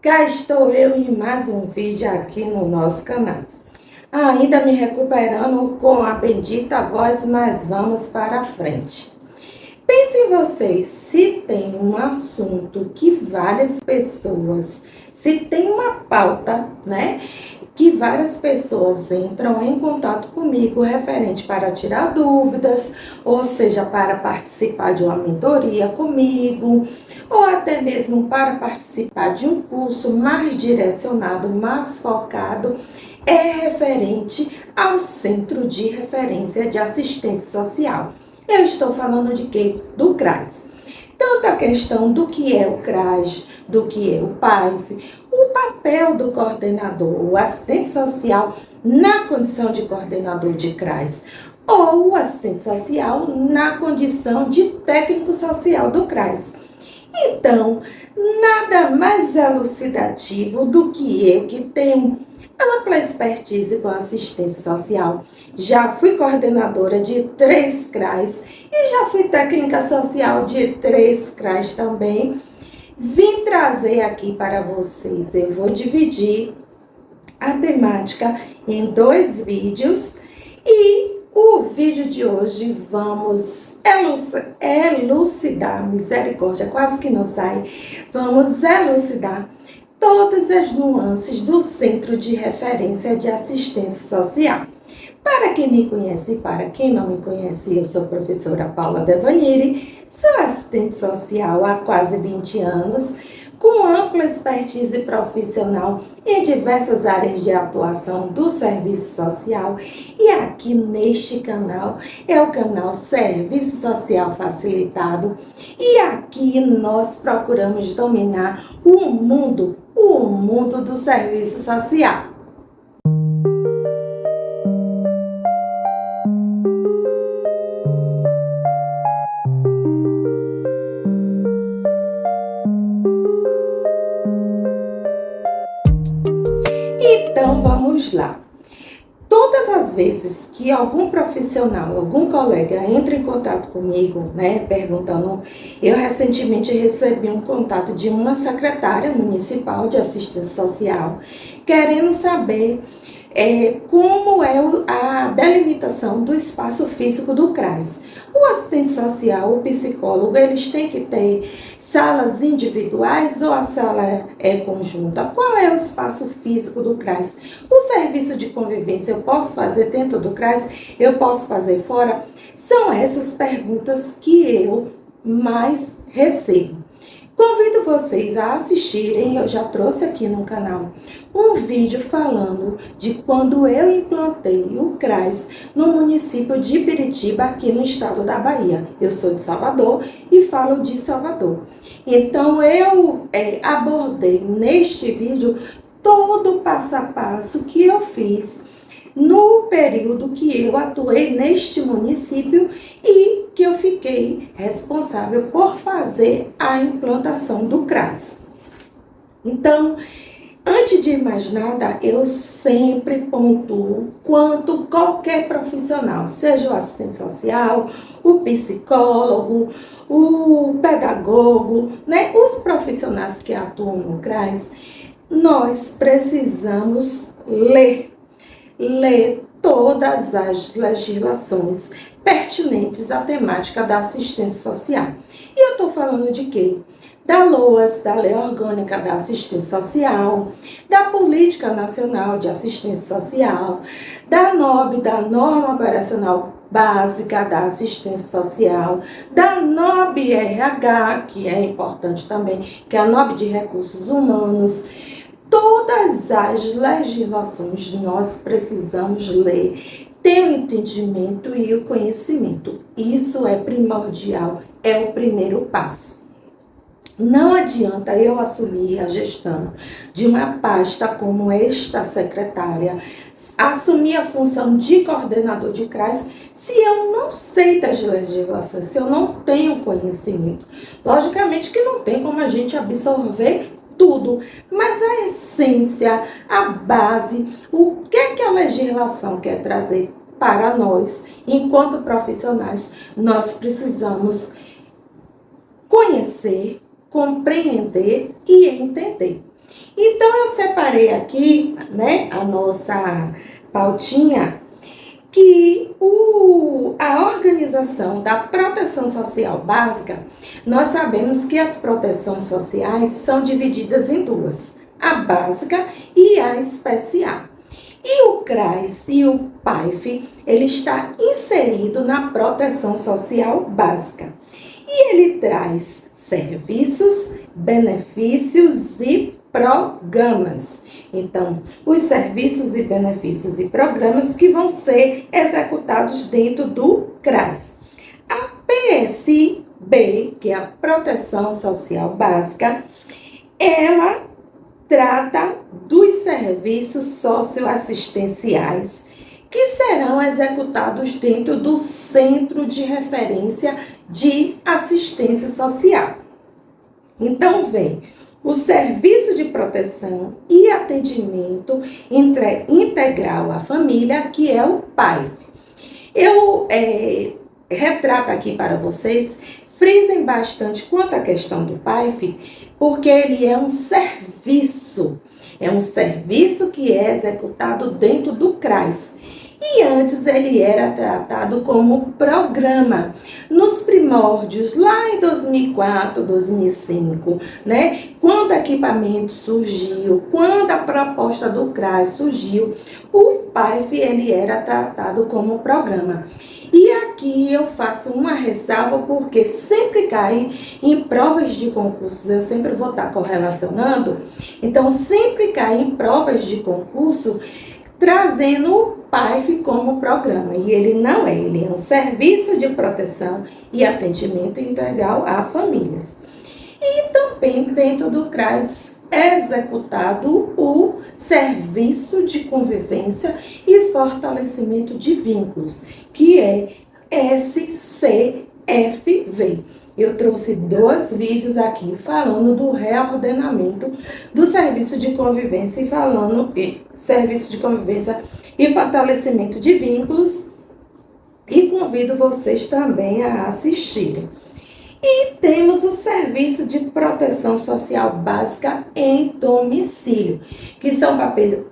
Cá estou eu em mais um vídeo aqui no nosso canal. Ainda me recuperando com a bendita voz, mas vamos para frente. Pensem vocês, se tem um assunto que várias pessoas, se tem uma pauta, né, que várias pessoas entram em contato comigo referente para tirar dúvidas, ou seja, para participar de uma mentoria comigo, ou até mesmo para participar de um curso mais direcionado, mais focado, é referente ao Centro de Referência de Assistência Social. Eu estou falando de quê? Do CRAS. Tanto a questão do que é o CRAS, do que é o PAIF, o papel do coordenador, o assistente social na condição de coordenador de CRAS, ou o assistente social na condição de técnico social do CRAS. Então, nada mais elucidativo do que eu, que tenho ampla expertise com assistência social. Já fui coordenadora de 3 CRAs e já fui técnica social de 3 CRAs também. Vim trazer aqui para vocês. Eu vou dividir a temática em 2 vídeos e o vídeo de hoje vamos elucidar, misericórdia, quase que não sai, vamos elucidar todas as nuances do Centro de Referência de Assistência Social. Para quem me conhece e para quem não me conhece, eu sou a professora Paula Devaniri, sou assistente social há quase 20 anos, com ampla expertise profissional em diversas áreas de atuação do serviço social. E aqui neste canal é o canal Serviço Social Facilitado. E aqui nós procuramos dominar o mundo do serviço social. Então vamos lá. Todas as vezes que algum profissional, algum colega entra em contato comigo, né, perguntando, eu recentemente recebi um contato de uma secretária municipal de assistência social, querendo saber como é a delimitação do espaço físico do CRAS. O assistente social, o psicólogo, eles têm que ter salas individuais ou a sala é conjunta? Qual é o espaço físico do CRAS? O serviço de convivência eu posso fazer dentro do CRAS? Eu posso fazer fora? São essas perguntas que eu mais recebo. Convido vocês a assistirem, eu já trouxe aqui no canal, um vídeo falando de quando eu implantei o CRAS no município de Piritiba, aqui no estado da Bahia. Eu sou de Salvador e falo de Salvador. Então, eu abordei neste vídeo todo o passo a passo que eu fiz no período que eu atuei neste município e que eu fiquei responsável por fazer a implantação do CRAS. Então, antes de mais nada, eu sempre pontuo quanto qualquer profissional, seja o assistente social, o psicólogo, o pedagogo, né, os profissionais que atuam no CRAS, nós precisamos ler todas as legislações pertinentes à temática da assistência social. E eu estou falando de quê? Da LOAS, da Lei Orgânica da Assistência Social, da Política Nacional de Assistência Social, da NOB, da Norma Operacional Básica da Assistência Social, da NOB-RH, que é importante também, que é a NOB de Recursos Humanos. Todas as legislações nós precisamos ler, ter o entendimento e o conhecimento. Isso é primordial, é o primeiro passo. Não adianta eu assumir a gestão de uma pasta como esta secretária, assumir a função de coordenador de CRAS, se eu não sei das legislações, se eu não tenho conhecimento. Logicamente que não tem como a gente absorver tudo, mas a essência, a base, o que é que a legislação quer trazer para nós, enquanto profissionais, nós precisamos conhecer, compreender e entender. Então, eu separei aqui, né, a nossa pautinha, que a organização da proteção social básica, nós sabemos que as proteções sociais são divididas em duas, a básica e a especial. E o CRAS e o PAIF, ele está inserido na proteção social básica. E ele traz serviços, benefícios e programas. Então, os serviços e benefícios e programas que vão ser executados dentro do CRAS. A PSB, que é a Proteção Social Básica, ela trata dos serviços socioassistenciais que serão executados dentro do Centro de Referência de Assistência Social. Então, vem o Serviço de Proteção e Atendimento Integral à Família, que é o PAIF. Eu retrato aqui para vocês, frisem bastante quanto à questão do PAIF, porque ele é um serviço que é executado dentro do CRAS. E antes ele era tratado como programa. Nos primórdios, lá em 2004, 2005, né? Quando o equipamento surgiu, quando a proposta do CRAS surgiu, o PAIF ele era tratado como programa. E aqui eu faço uma ressalva porque sempre cai em provas de concursos, eu sempre vou estar correlacionando, então sempre cai em provas de concurso trazendo o PAIF como programa. E ele não é, ele é um serviço de proteção e atendimento integral a famílias. E também dentro do CRAS é executado o Serviço de Convivência e Fortalecimento de Vínculos, que é SCFV. Eu trouxe 2 vídeos aqui falando do reordenamento do Serviço de Convivência Serviço de Convivência e Fortalecimento de Vínculos, e convido vocês também a assistirem. E temos o Serviço de Proteção Social Básica em domicílio, que são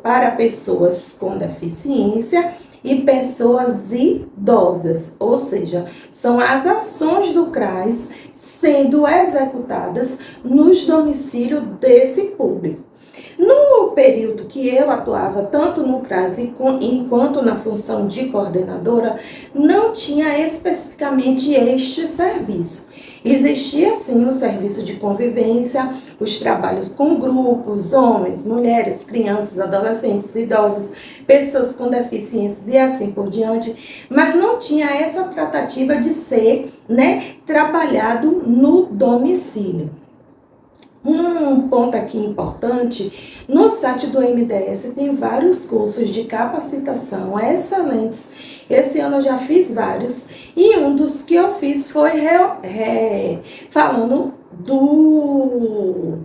para pessoas com deficiência e pessoas idosas, ou seja, são as ações do CRAS sendo executadas nos domicílios desse público. No período que eu atuava, tanto no CRAS enquanto na função de coordenadora, não tinha especificamente este serviço. Existia sim o serviço de convivência, os trabalhos com grupos, homens, mulheres, crianças, adolescentes, idosos, pessoas com deficiências e assim por diante, mas não tinha essa tratativa de ser, trabalhado no domicílio. Um ponto aqui importante, no site do MDS tem vários cursos de capacitação excelentes. Esse ano eu já fiz vários e um dos que eu fiz foi falando do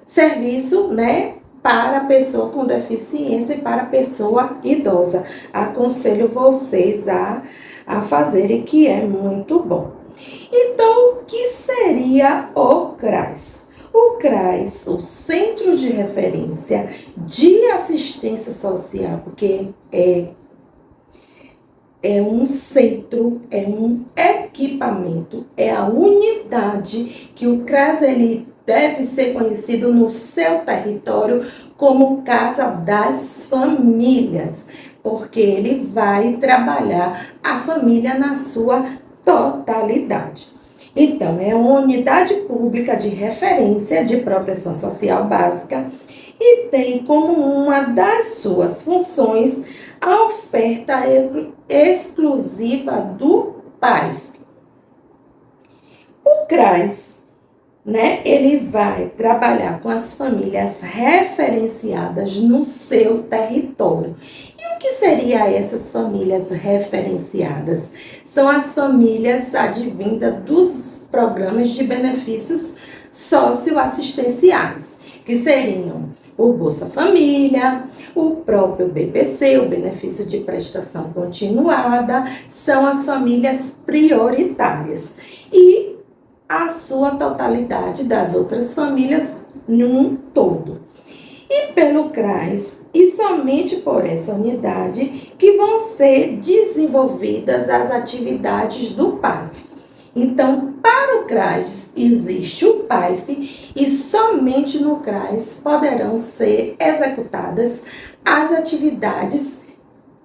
serviço, para a pessoa com deficiência e para a pessoa idosa. Aconselho vocês a fazerem, que é muito bom. Então, o que seria o CRAS? O CRAS, o Centro de Referência de Assistência Social, porque é um centro, é um equipamento, é a unidade que o CRAS ele deve ser conhecido no seu território como Casa das Famílias, porque ele vai trabalhar a família na sua totalidade. Então, é uma unidade pública de referência de proteção social básica e tem como uma das suas funções a oferta exclusiva do PAIF. O CRAS, ele vai trabalhar com as famílias referenciadas no seu território. E o que seriam essas famílias referenciadas? São as famílias advindas dos programas de benefícios socioassistenciais, que seriam o Bolsa Família, o próprio BPC, o Benefício de Prestação Continuada, são as famílias prioritárias. E a sua totalidade das outras famílias num todo. e pelo CRAS, e somente por essa unidade que vão ser desenvolvidas as atividades do PAIF. Então, para o CRAS existe o PAIF e somente no CRAS poderão ser executadas as atividades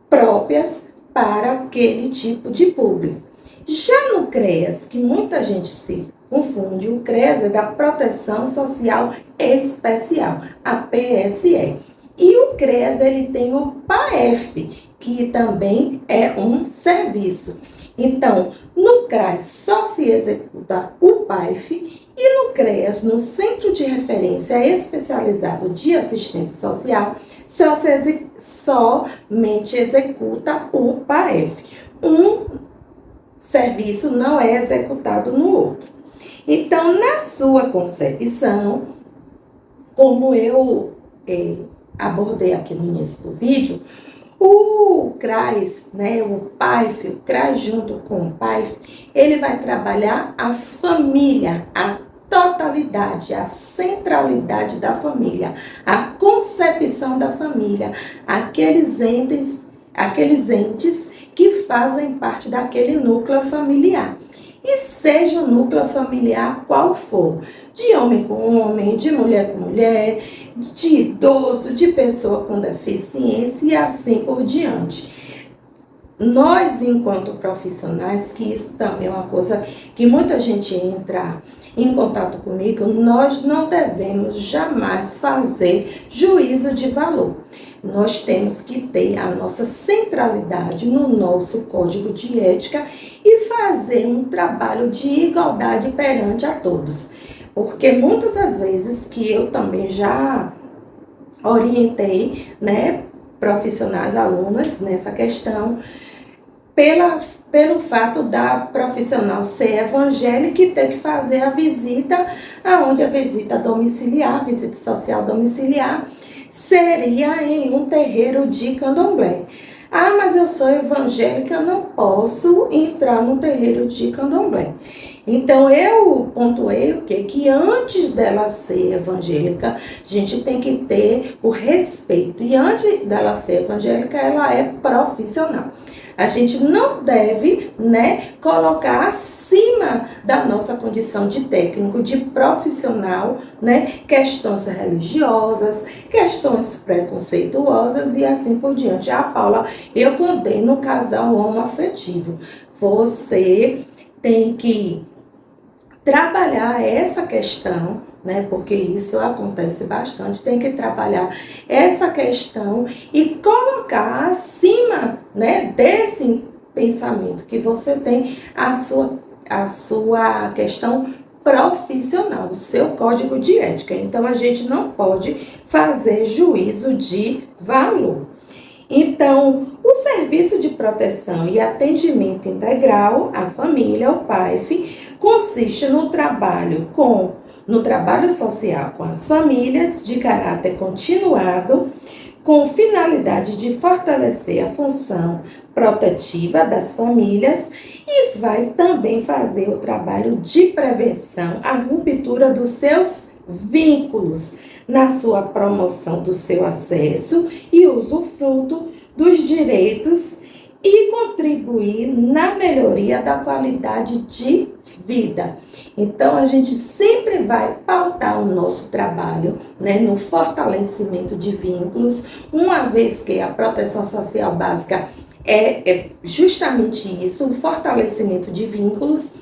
próprias para aquele tipo de público. Já no CREAS, que muita gente se confunde, o CREAS é da Proteção Social Especial, a PSE. E o CREAS, ele tem o PAEF, que também é um serviço. Então, no CRAS só se executa o PAEF e no CREAS, no Centro de Referência Especializado de Assistência Social, somente executa o PAEF. Um serviço não é executado no outro. Então, na sua concepção, como eu abordei aqui no início do vídeo, o CRAS, o PAIF, o CRAS junto com o PAIF, ele vai trabalhar a família, a totalidade, a centralidade da família, a concepção da família, aqueles entes que fazem parte daquele núcleo familiar. E seja o núcleo familiar qual for, de homem com homem, de mulher com mulher, de idoso, de pessoa com deficiência e assim por diante. Nós, enquanto profissionais, que isso também é uma coisa que muita gente entra em contato comigo, nós não devemos jamais fazer juízo de valor. Nós temos que ter a nossa centralidade no nosso código de ética e fazer um trabalho de igualdade perante a todos. Porque muitas das vezes que eu também já orientei, profissionais, alunas nessa questão, pelo fato da profissional ser evangélica e ter que fazer a visita, aonde a visita domiciliar, visita social domiciliar, seria em um terreiro de candomblé. Ah, mas eu sou evangélica, eu não posso entrar no terreiro de candomblé. Então, eu pontuei o quê? Que antes dela ser evangélica, a gente tem que ter o respeito. E antes dela ser evangélica, ela é profissional. A gente não deve, colocar acima da nossa condição de técnico, de profissional, questões religiosas, questões preconceituosas e assim por diante. Paula, eu condeno o casal homoafetivo. Você tem que trabalhar essa questão, porque isso acontece bastante, tem que trabalhar essa questão e colocar acima, desse pensamento que você tem a sua questão profissional, o seu código de ética. Então, a gente não pode fazer juízo de valor. Então, o Serviço de Proteção e Atendimento Integral à Família, o PAIF, consiste no trabalho social com as famílias de caráter continuado, com finalidade de fortalecer a função protetiva das famílias e vai também fazer o trabalho de prevenção à ruptura dos seus vínculos, na sua promoção do seu acesso e usufruto dos direitos e contribuir na melhoria da qualidade de vida. Então, a gente sempre vai pautar o nosso trabalho, no fortalecimento de vínculos, uma vez que a proteção social básica é justamente isso, o fortalecimento de vínculos,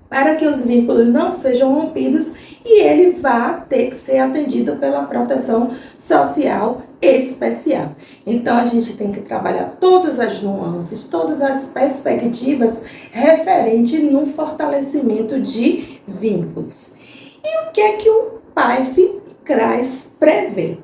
para que os vínculos não sejam rompidos e ele vai ter que ser atendido pela proteção social especial. Então, a gente tem que trabalhar todas as nuances, todas as perspectivas referentes no fortalecimento de vínculos. E o que é que o PAIF CRAS prevê,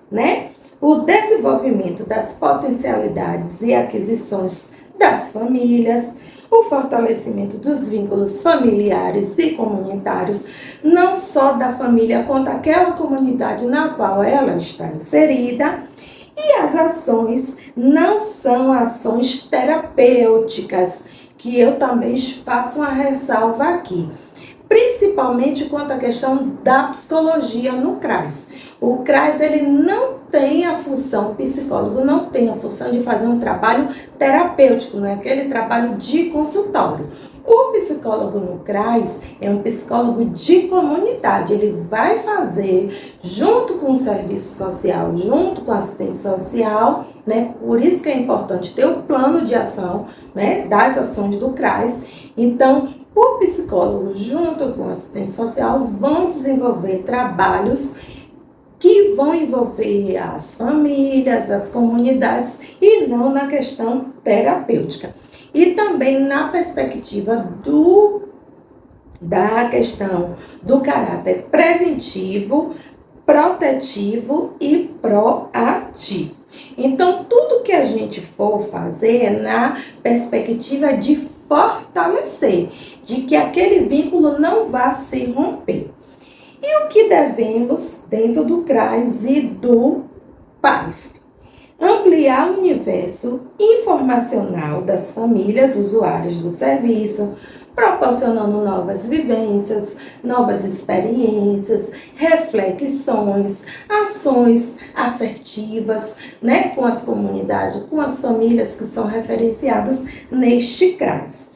O desenvolvimento das potencialidades e aquisições das famílias, o fortalecimento dos vínculos familiares e comunitários, não só da família, quanto daquela comunidade na qual ela está inserida. E as ações não são ações terapêuticas, que eu também faço uma ressalva aqui. Principalmente quanto à questão da psicologia no CRAS. O CRAS, ele não tem a função, o psicólogo não tem a função de fazer um trabalho terapêutico, não é aquele trabalho de consultório. O psicólogo no CRAS é um psicólogo de comunidade, ele vai fazer junto com o serviço social, junto com o assistente social, né? Por isso que é importante ter o plano de ação, né, das ações do CRAS. Então, o psicólogo junto com o assistente social vão desenvolver trabalhos que vão envolver as famílias, as comunidades e não na questão terapêutica. E também na perspectiva da questão do caráter preventivo, protetivo e proativo. Então, tudo que a gente for fazer é na perspectiva de fortalecer, de que aquele vínculo não vá se romper. E o que devemos dentro do CRAS e do PAIF? Ampliar o universo informacional das famílias usuárias do serviço, proporcionando novas vivências, novas experiências, reflexões, ações assertivas, né, com as comunidades, com as famílias que são referenciadas neste CRAS.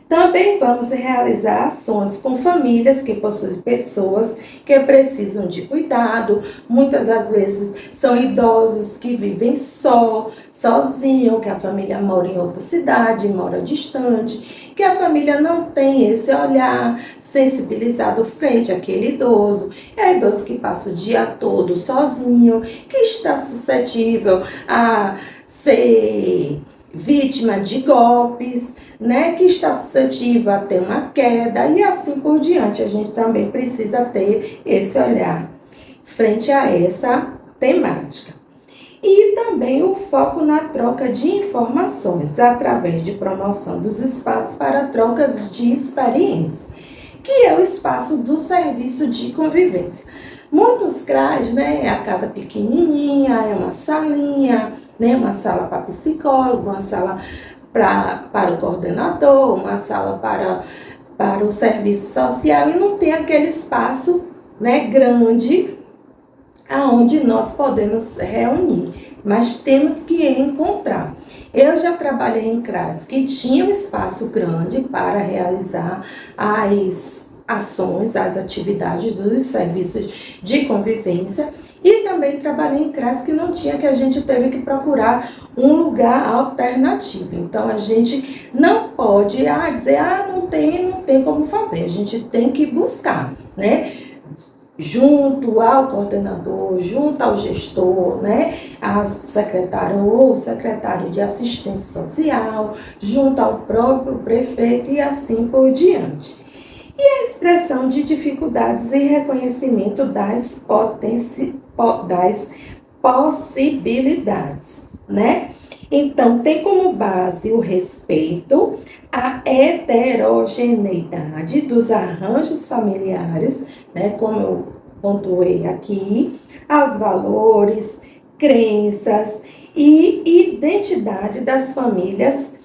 Também vamos realizar ações com famílias que possuem pessoas que precisam de cuidado. Muitas das vezes são idosos que vivem sozinho, que a família mora em outra cidade, mora distante, que a família não tem esse olhar sensibilizado frente àquele idoso. É idoso que passa o dia todo sozinho, que está suscetível a ser vítima de golpes, né, que está suscetível a ter uma queda e assim por diante. A gente também precisa ter esse olhar frente a essa temática. E também o foco na troca de informações através de promoção dos espaços para trocas de experiência, que é o espaço do serviço de convivência. Muitos CRAs, né, é a casa pequenininha, é uma salinha, né, uma sala para psicólogo, uma sala para o coordenador, uma sala para o serviço social, e não tem aquele espaço, né, grande aonde nós podemos reunir, mas temos que encontrar. Eu já trabalhei em CRAS que tinha um espaço grande para realizar as ações, as atividades dos serviços de convivência, e também trabalhei em CRAS que não tinha, que a gente teve que procurar um lugar alternativo. Então, a gente não pode dizer, não tem como fazer. A gente tem que buscar, né? Junto ao coordenador, junto ao gestor, né? A secretária ou secretário de assistência social, junto ao próprio prefeito e assim por diante. E a expressão de dificuldades e reconhecimento das possibilidades, né? Então, tem como base o respeito à heterogeneidade dos arranjos familiares, né? Como eu pontuei aqui, aos valores, crenças e identidade das famílias,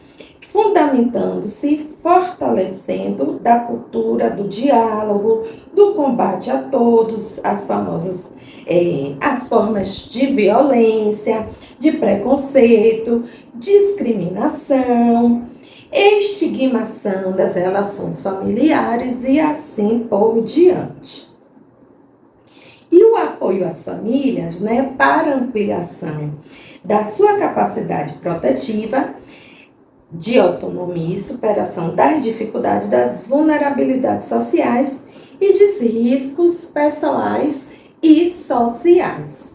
fundamentando-se e fortalecendo da cultura do diálogo, do combate a todos, as famosas as formas de violência, de preconceito, discriminação, estigmação das relações familiares e assim por diante. E o apoio às famílias, né, para ampliação da sua capacidade protetiva, de autonomia e superação das dificuldades, das vulnerabilidades sociais e dos riscos pessoais e sociais.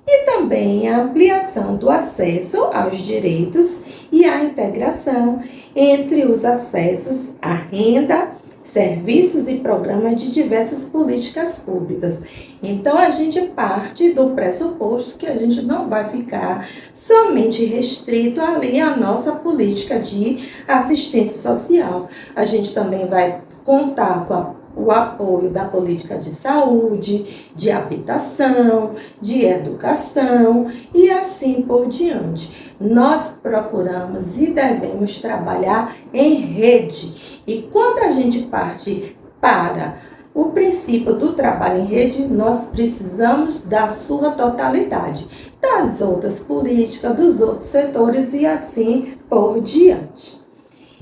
E também a ampliação do acesso aos direitos e a integração entre os acessos à renda, serviços e programas de diversas políticas públicas. Então, a gente parte do pressuposto que a gente não vai ficar somente restrito ali à nossa política de assistência social. A gente também vai contar com o apoio da política de saúde, de habitação, de educação e assim por diante. Nós procuramos e devemos trabalhar em rede. E quando a gente parte para o princípio do trabalho em rede, nós precisamos da sua totalidade, das outras políticas, dos outros setores e assim por diante.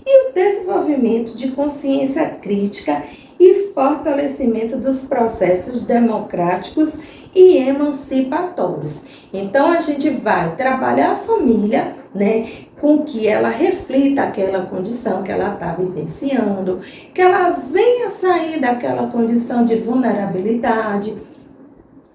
E o desenvolvimento de consciência crítica e fortalecimento dos processos democráticos e emancipatórios. Então, a gente vai trabalhar a família, né, com que ela reflita aquela condição que ela está vivenciando, que ela venha sair daquela condição de vulnerabilidade,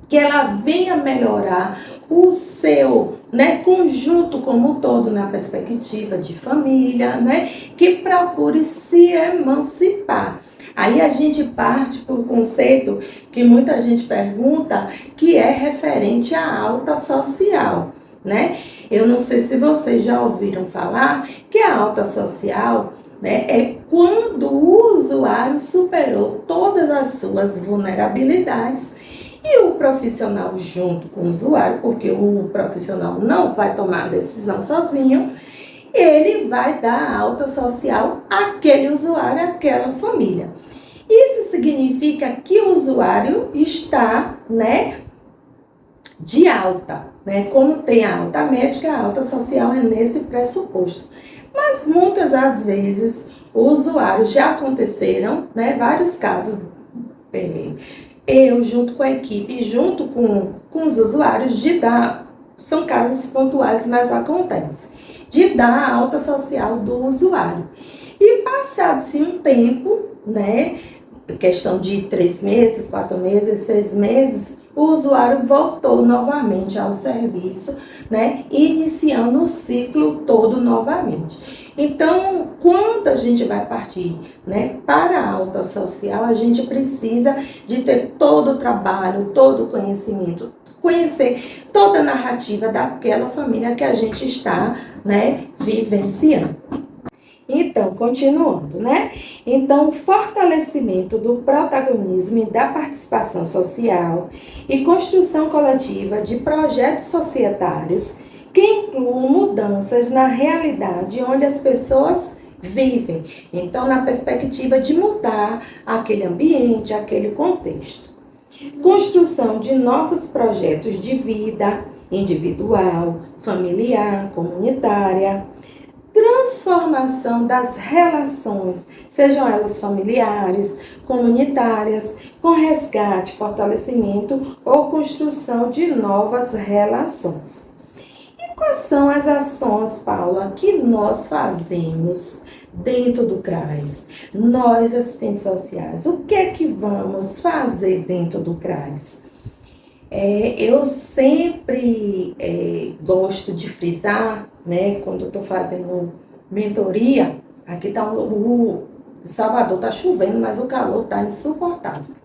que ela venha melhorar o seu, né, conjunto como um todo na perspectiva de família, né, que procure se emancipar. Aí a gente parte para o conceito que muita gente pergunta, que é referente à alta social, né? Eu não sei se vocês já ouviram falar que a alta social, né, é quando o usuário superou todas as suas vulnerabilidades e o profissional junto com o usuário, porque o profissional não vai tomar a decisão sozinho, ele vai dar alta social àquele usuário, àquela família. Isso significa que o usuário está, né, de alta, né? Como tem a alta médica, a alta social é nesse pressuposto. Mas muitas das vezes o usuário já aconteceram, né, vários casos, eu junto com a equipe, junto com os usuários, de dar, são casos pontuais, mas acontece, de dar a alta social do usuário. E passado-se um tempo, né, questão de 3 meses, 4 meses, 6 meses, o usuário voltou novamente ao serviço, né, iniciando o ciclo todo novamente. Então, quando a gente vai partir, né, para a alta social, a gente precisa de ter todo o trabalho, todo o conhecimento, conhecer toda a narrativa daquela família que a gente está, né, vivenciando. Então, continuando, né? Então, o fortalecimento do protagonismo e da participação social e construção coletiva de projetos societários que incluam mudanças na realidade onde as pessoas vivem. Então, na perspectiva de mudar aquele ambiente, aquele contexto. Construção de novos projetos de vida individual, familiar, comunitária, transformação das relações, sejam elas familiares, comunitárias, com resgate, fortalecimento ou construção de novas relações. E quais são as ações, Paula, que nós fazemos dentro do CRAS? Nós, assistentes sociais, o que é que vamos fazer dentro do CRAS? Eu sempre gosto de frisar, né, quando eu estou fazendo mentoria, aqui está o Salvador, está chovendo, mas o calor está insuportável.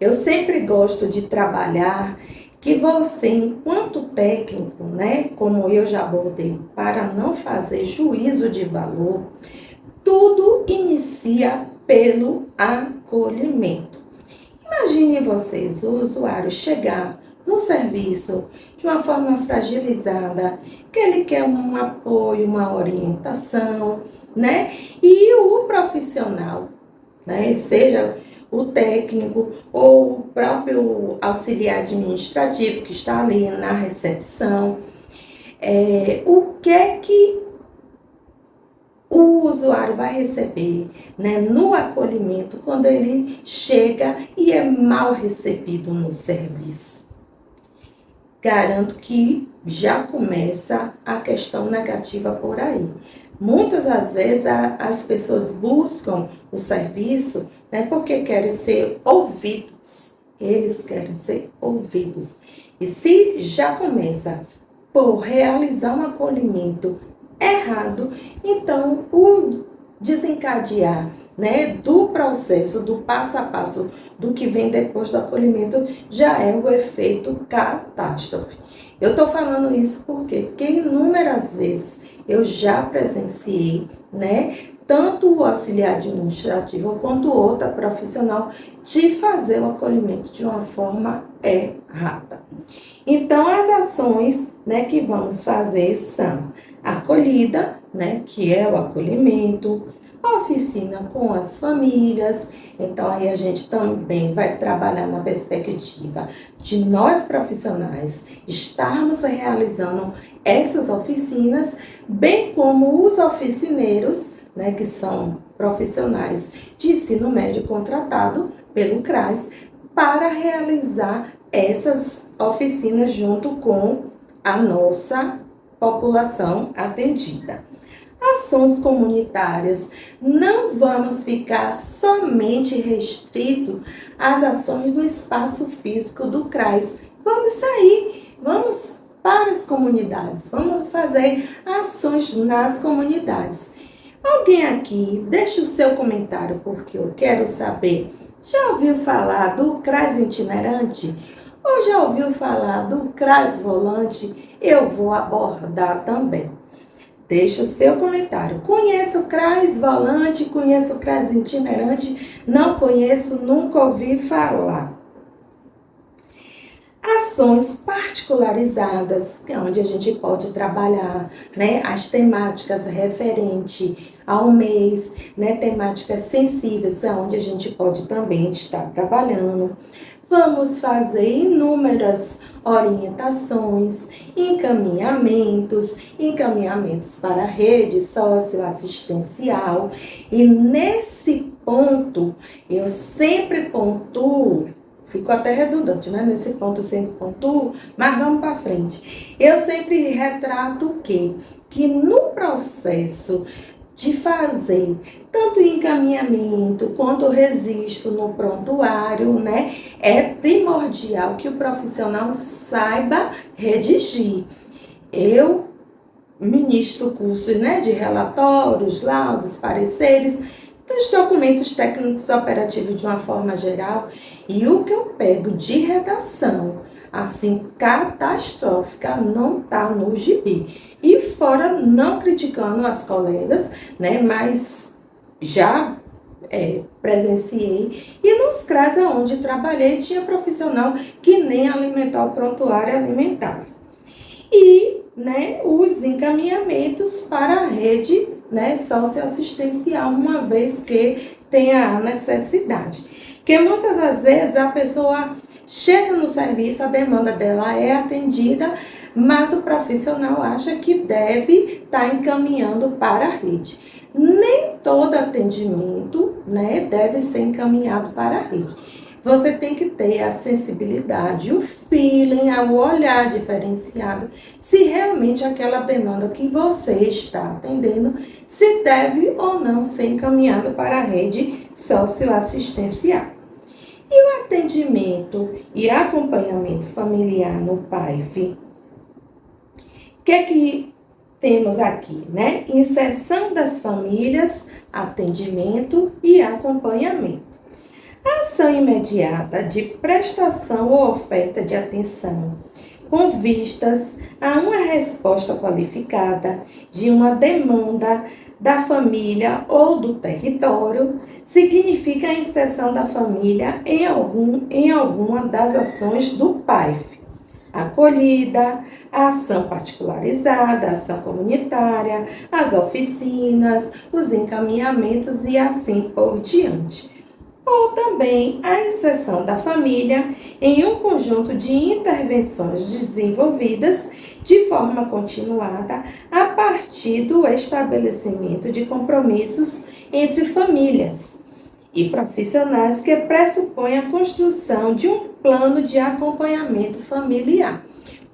Eu sempre gosto de trabalhar que você, enquanto técnico, né, como eu já abordei, para não fazer juízo de valor, tudo inicia pelo acolhimento. Imagine vocês, o usuário chegar no serviço de uma forma fragilizada, que ele quer um apoio, uma orientação, né? E o profissional, né? Seja o técnico ou o próprio auxiliar administrativo que está ali na recepção, o que é que o usuário vai receber, né, no acolhimento quando ele chega e é mal recebido no serviço? Garanto que já começa a questão negativa por aí. Muitas das vezes as pessoas buscam o serviço, né, porque querem ser ouvidos. Eles querem ser ouvidos. E se já começa por realizar um acolhimento errado, então o desencadear, né, do processo, do passo a passo, do que vem depois do acolhimento, já é o efeito catástrofe. Eu estou falando isso porque inúmeras vezes eu já presenciei, né, tanto o auxiliar administrativo quanto outra profissional de fazer o acolhimento de uma forma errada. Então, as ações, né, que vamos fazer são acolhida, né, que é o acolhimento, oficina com as famílias, Então, aí a gente também vai trabalhar na perspectiva de nós profissionais estarmos realizando essas oficinas, bem como os oficineiros, né, que são profissionais de ensino médio contratado pelo CRAS, para realizar essas oficinas junto com a nossa população atendida. Ações comunitárias, não vamos ficar somente restrito às ações no espaço físico do CRAS. Vamos sair, vamos para as comunidades, vamos fazer ações nas comunidades. Alguém aqui, deixa o seu comentário, porque eu quero saber, já ouviu falar do CRAS itinerante? Ou já ouviu falar do CRAS volante? Eu vou abordar também. Deixa o seu comentário. Conheço o CRAS volante, conheço o CRAS itinerante, não conheço, nunca ouvi falar. Ações particularizadas, onde a gente pode trabalhar, né, as temáticas referente ao mês, né, temáticas sensíveis, onde a gente pode também estar trabalhando. Vamos fazer inúmeras orientações, encaminhamentos para a rede socioassistencial. E nesse ponto, eu sempre pontuo, ficou até redundante, né? Nesse ponto eu sempre pontuo, mas vamos para frente. Eu sempre retrato o quê? Que no processo de fazer tanto o encaminhamento quanto o registro no prontuário, né? É primordial que o profissional saiba redigir. Eu ministro cursos, né, de relatórios, laudos, pareceres, dos documentos técnicos operativos de uma forma geral, e o que eu pego de redação, assim, catastrófica, não está no gibi. E fora, não criticando as colegas, né, mas já presenciei, e nos CRAS onde trabalhei, tinha profissional que nem alimentar o prontuário alimentava. E, né, os encaminhamentos para a rede, né, socioassistencial, uma vez que tenha a necessidade. Porque muitas das vezes a pessoa chega no serviço, a demanda dela é atendida, mas o profissional acha que deve estar encaminhando para a rede. Nem todo atendimento, né, deve ser encaminhado para a rede. Você tem que ter a sensibilidade, o feeling, o olhar diferenciado, se realmente aquela demanda que você está atendendo, se deve ou não ser encaminhado para a rede socioassistencial. E o atendimento e acompanhamento familiar no PAIF? O que é que temos aqui, né? Inserção das famílias, atendimento e acompanhamento. Ação imediata de prestação ou oferta de atenção, com vistas a uma resposta qualificada de uma demanda da família ou do território, significa a inserção da família em alguma das ações do PAIF. Acolhida, a ação particularizada, a ação comunitária, as oficinas, os encaminhamentos e assim por diante. Ou também a inserção da família em um conjunto de intervenções desenvolvidas de forma continuada a partir do estabelecimento de compromissos entre famílias e profissionais que pressupõem a construção de um plano de acompanhamento familiar.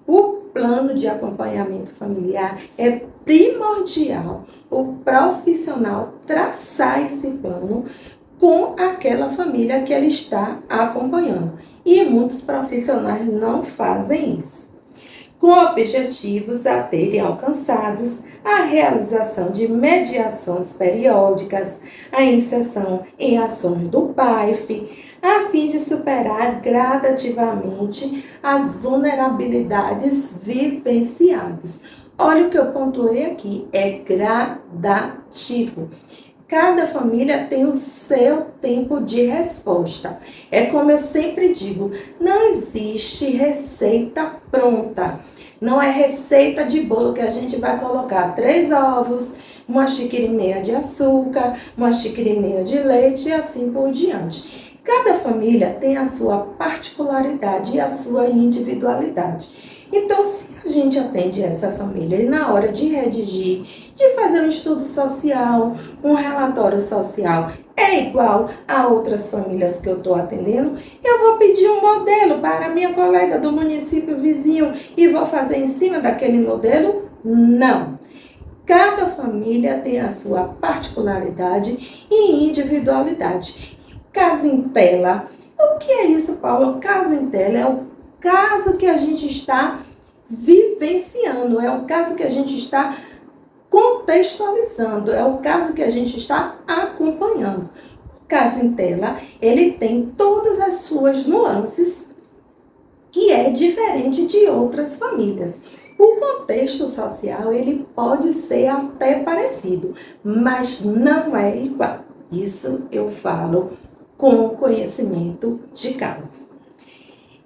O plano de acompanhamento familiar é primordial o profissional traçar esse plano com aquela família que ele está acompanhando. E muitos profissionais não fazem isso. Com objetivos a terem alcançados, a realização de mediações periódicas, a inserção em ações do PAIF, a fim de superar gradativamente as vulnerabilidades vivenciadas. Olha o que eu pontuei aqui, é gradativo. Cada família tem o seu tempo de resposta. É como eu sempre digo, não existe receita pronta. Não é receita de bolo que a gente vai colocar 3 ovos, uma xícara e meia de açúcar, uma xícara e meia de leite e assim por diante. Cada família tem a sua particularidade e a sua individualidade. Então, se a gente atende essa família e na hora de redigir, de fazer um estudo social, um relatório social, é igual a outras famílias que eu estou atendendo, eu vou pedir um modelo para a minha colega do município vizinho e vou fazer em cima daquele modelo? Não. Cada família tem a sua particularidade e individualidade. Casa em tela. O que é isso, Paulo? Casa em tela é o caso que a gente está vivenciando, é o caso que a gente está contextualizando, é o caso que a gente está acompanhando. O caso em tela, ele tem todas as suas nuances, que é diferente de outras famílias. O contexto social, ele pode ser até parecido, mas não é igual. Isso eu falo com conhecimento de causa.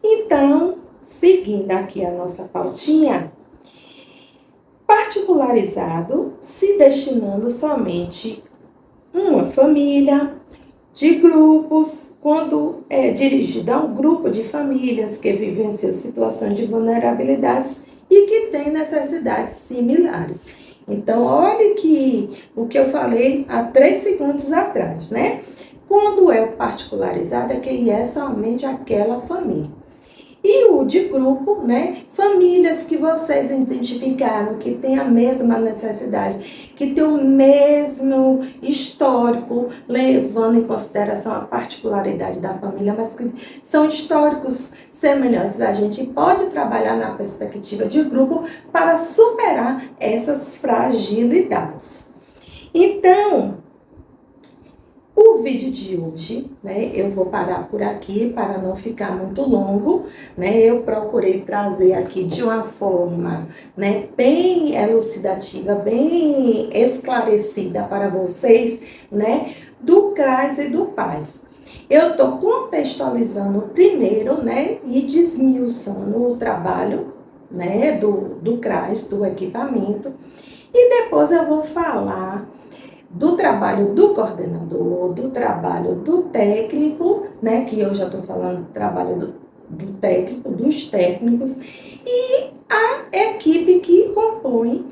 Então, seguindo aqui a nossa pautinha, particularizado, se destinando somente uma família, de grupos, quando é dirigido a um grupo de famílias que vivenciam situações de vulnerabilidades e que têm necessidades similares. Então, olhe que o que eu falei há 3 segundos atrás, né? Quando é particularizado, é que é somente aquela família. E o de grupo, né? Famílias que vocês identificaram que têm a mesma necessidade, que têm o mesmo histórico, levando em consideração a particularidade da família, mas que são históricos semelhantes. A gente pode trabalhar na perspectiva de grupo para superar essas fragilidades. Então, o vídeo de hoje, né, eu vou parar por aqui para não ficar muito longo, né, eu procurei trazer aqui de uma forma, né, bem elucidativa, bem esclarecida para vocês, né, do CRAS e do PAIF. Eu estou contextualizando primeiro, né, e desmiuçando o trabalho, né, do CRAS, do equipamento, e depois eu vou falar do trabalho do coordenador, do trabalho do técnico, né, que eu já estou falando do trabalho do técnico, dos técnicos, e a equipe que compõe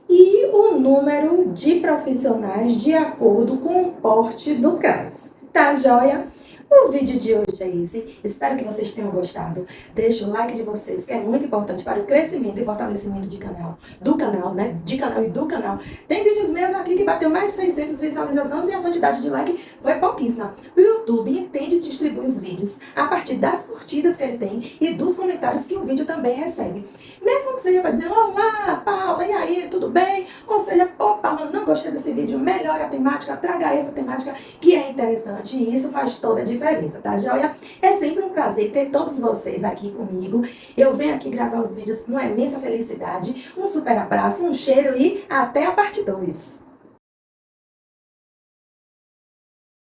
e o número de profissionais de acordo com o porte do CRAS. Tá joia? O vídeo de hoje é esse. Espero que vocês tenham gostado. Deixa o like de vocês, que é muito importante para o crescimento e fortalecimento de canal, do canal, né? De canal e do canal. Tem vídeos meus aqui que bateu mais de 600 visualizações e a quantidade de like foi pouquíssima. O YouTube entende e distribui os vídeos a partir das curtidas que ele tem e dos comentários que o vídeo também recebe. Mesmo que seja para dizer, olá, Paula, e aí, tudo bem? Ou seja, ô, Paula, não gostei desse vídeo, melhore a temática, traga essa temática que é interessante e isso faz toda a diferença, tá joia? É sempre um prazer ter todos vocês aqui comigo. Eu venho aqui gravar os vídeos com uma imensa felicidade. Um super abraço, um cheiro e até a parte 2.